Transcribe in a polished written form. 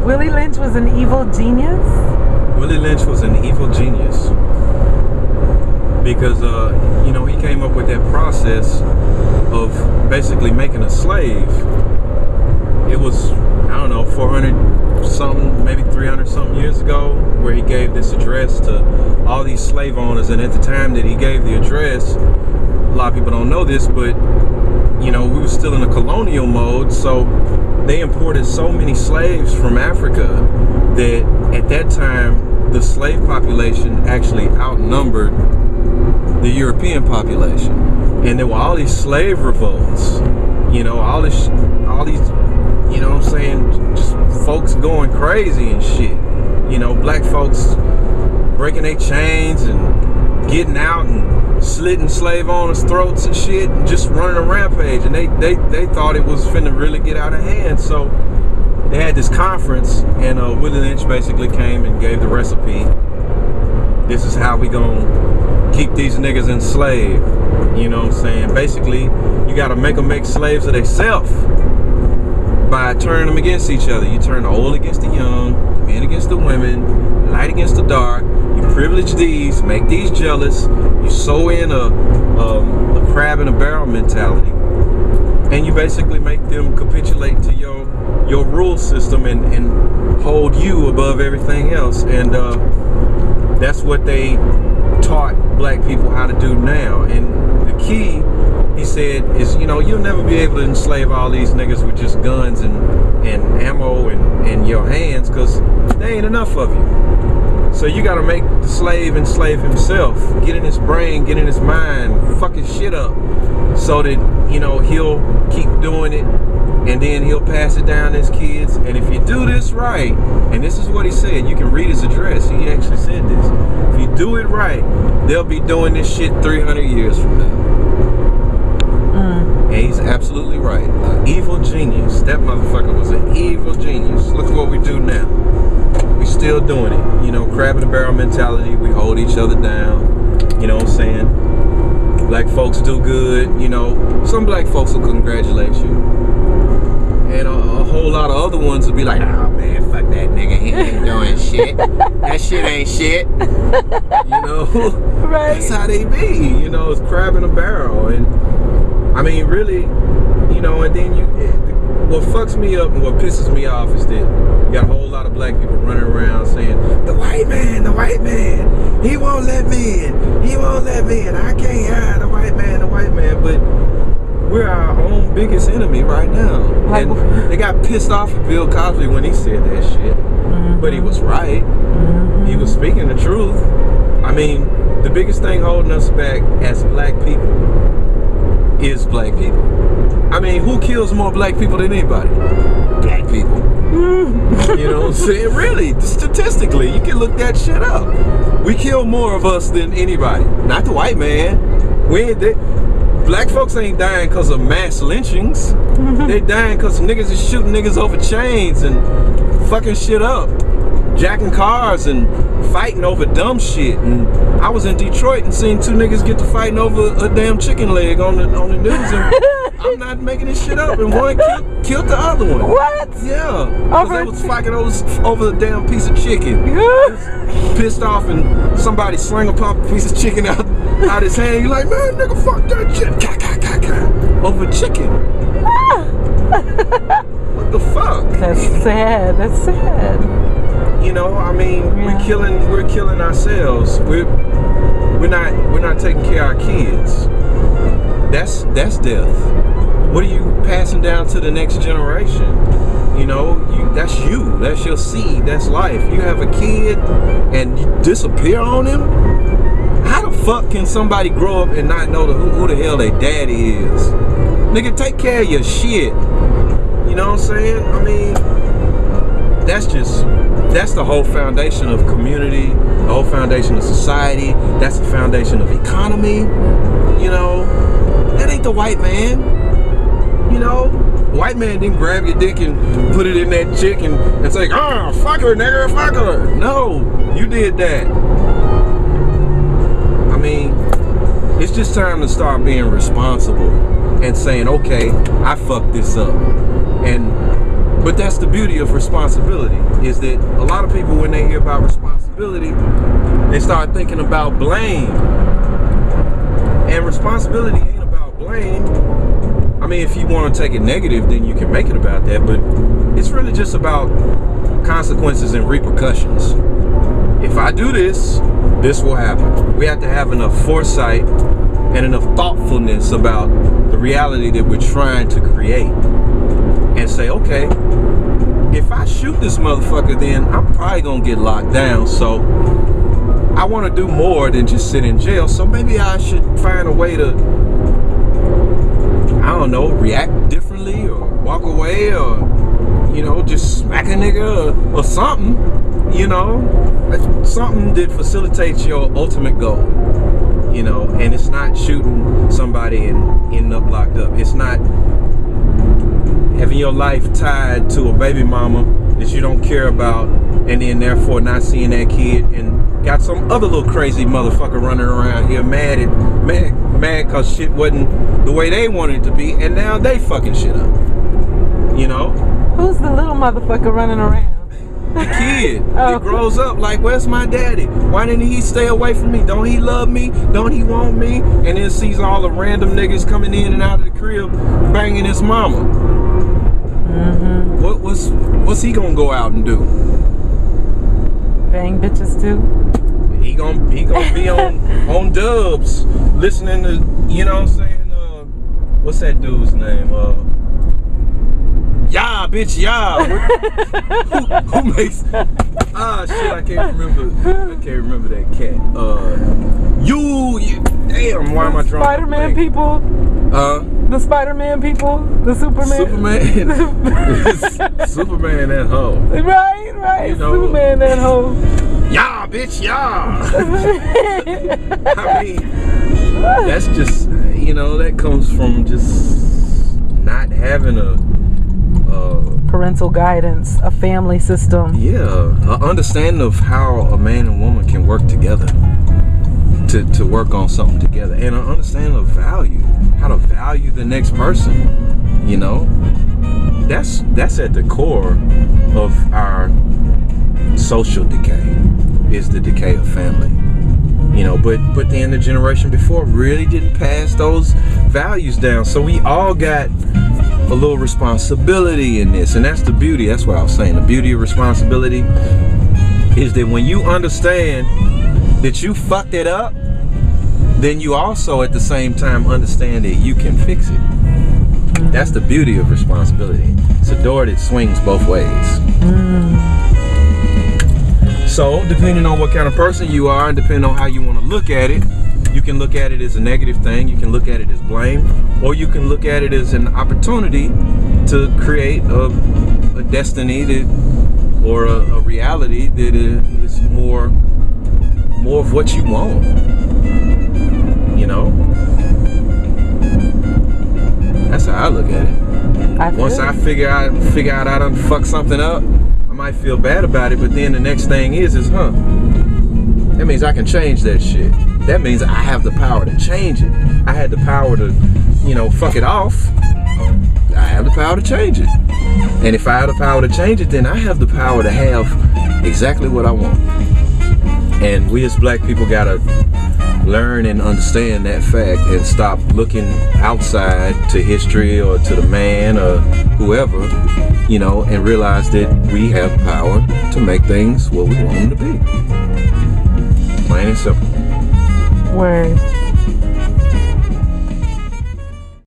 Willie Lynch was an evil genius? Willie Lynch was an evil genius because, you know, he came up with that process of basically making a slave. It was, I don't know, 400 something, maybe 300 something years ago, where he gave this address to all these slave owners. And at the time that he gave the address, a lot of people don't know this, but you know, we were still in a colonial mode, so they imported so many slaves from Africa that at that time the slave population actually outnumbered the European population. And there were all these slave revolts, you know, all these, you know what I'm saying, just folks going crazy and shit. You know, black folks breaking their chains and getting out and slitting slave owners' throats and shit, and just running a rampage. And they thought it was finna really get out of hand. So they had this conference, and Willie Lynch basically came and gave the recipe. This is how we gonna keep these niggas enslaved. You know what I'm saying? Basically, you gotta make them make slaves of themselves by turning them against each other. You turn the old against the young, the men against the women, light against the dark. You privilege these, make these jealous. You sow in a crab in a barrel mentality, and you basically make them capitulate to your rule system and hold you above everything else. And that's what they taught black people how to do now. And the key, he said, is, you know, you'll never be able to enslave all these niggas with just guns and ammo in your hands, because there ain't enough of you. So you gotta make the slave enslave himself, get in his brain, get in his mind, fuck his shit up, so that, you know, he'll keep doing it, and then he'll pass it down to his kids. And if you do this right, and this is what he said, you can read his address, he actually said this, if you do it right, they'll be doing this shit 300 years from now. And he's absolutely right. An evil genius. That motherfucker was an evil genius. Look at what we do now. We still doing it. You know, crab in the barrel mentality. We hold each other down. You know what I'm saying? Black folks do good. You know, some black folks will congratulate you, and a whole lot of other ones will be like, "Oh man, fuck that nigga. He ain't doing shit. That shit ain't shit." You know, right? That's how they be. You know, it's crab in a barrel. And I mean, really, you know, and then what fucks me up and what pisses me off is that you got a whole lot of black people running around saying, the white man, he won't let me in, I can't hide the white man. But we're our own biggest enemy right now. And they got pissed off at Bill Cosby when he said that shit. But he was right. He was speaking the truth. I mean, the biggest thing holding us back as black people is black people. I mean, who kills more black people than anybody? Black people. You know what I'm saying? Really, statistically, you can look that shit up. We kill more of us than anybody. Not the white man. Black folks ain't dying because of mass lynchings. They dying because niggas is shooting niggas over chains and fucking shit up, jacking cars and fighting over dumb shit. And I was in Detroit and seen two niggas get to fighting over a damn chicken leg on the news, and I'm not making this shit up, and one killed the other one. What? Yeah, because they was fighting over the damn piece of chicken. Pissed off, and somebody sling a piece of chicken out his hand. You like, man, nigga, fuck that shit. Over chicken. What the fuck? That's sad. That's sad. You know, I mean, we're killing ourselves. We're not taking care of our kids. That's death. What are you passing down to the next generation? You know, that's your seed, that's life. You have a kid and you disappear on him? How the fuck can somebody grow up and not know who the hell their daddy is? Nigga, take care of your shit. You know what I'm saying? I mean, that's the whole foundation of community, the whole foundation of society. That's the foundation of economy. You know, that ain't the white man. You know, white man didn't grab your dick and put it in that chick and say, fuck her, nigga, fuck her. No, you did that. I mean, it's just time to start being responsible and saying, okay, I fucked this up. And But that's the beauty of responsibility, is that a lot of people, when they hear about responsibility, they start thinking about blame. And responsibility ain't about blame. I mean, if you want to take it negative, then you can make it about that, but it's really just about consequences and repercussions. If I do this, this will happen. We have to have enough foresight and enough thoughtfulness about the reality that we're trying to create, and say, okay, if I shoot this motherfucker, then I'm probably gonna get locked down, so I want to do more than just sit in jail, so maybe I should find a way to, I don't know, react differently, or walk away, or, you know, just smack a nigga, or something, you know, something that facilitates your ultimate goal, you know. And it's not shooting somebody and ending up locked up. It's not having your life tied to a baby mama that you don't care about, and then therefore not seeing that kid, and got some other little crazy motherfucker running around here mad cause shit wasn't the way they wanted it to be, and now they fucking shit up, you know. Who's the little motherfucker running around? The kid that grows up like, where's my daddy? Why didn't he stay away from me? Don't he love me? Don't he want me? And then sees all the random niggas coming in and out of the crib banging his mama. Mm-hmm. What's he gonna go out and do? Bang bitches too? He gonna be on dubs, listening to, you know what I'm saying, what's that dude's name? Yeah, bitch, yeah. Who makes? Shit, I can't remember that cat. You damn. Why am I drawing? Spider-Man people. The Spider-Man people. The Superman. Superman that hoe. Right. You know, Superman that hoe. Yeah, bitch, yeah. I mean, that's just, you know, that comes from just not having a parental guidance, a family system. Yeah, an understanding of how a man and woman can work together to work on something together, and an understanding of value, how to value the next person. You know, that's at the core of our social decay, is the decay of family. You know, but then the generation before really didn't pass those values down, so we all got a little responsibility in this, and that's the beauty. That's what I was saying. The beauty of responsibility is that when you understand that you fucked it up, then you also at the same time understand that you can fix it. That's the beauty of responsibility. It's a door that swings both ways. So depending on what kind of person you are, and depending on how you want to look at it, you can look at it as a negative thing, you can look at it as blame, or you can look at it as an opportunity to create a destiny that, or a reality that is more of what you want. You know? That's how I look at it. Once I figure out I done fucked something up, I might feel bad about it, but then the next thing is that means I can change that shit. That means I have the power to change it. I had the power to, you know, fuck it off. I have the power to change it. And if I have the power to change it, then I have the power to have exactly what I want. And we as black people gotta learn and understand that fact, and stop looking outside to history or to the man or whoever, you know, and realize that we have power to make things what we want them to be. Plain and simple. Word.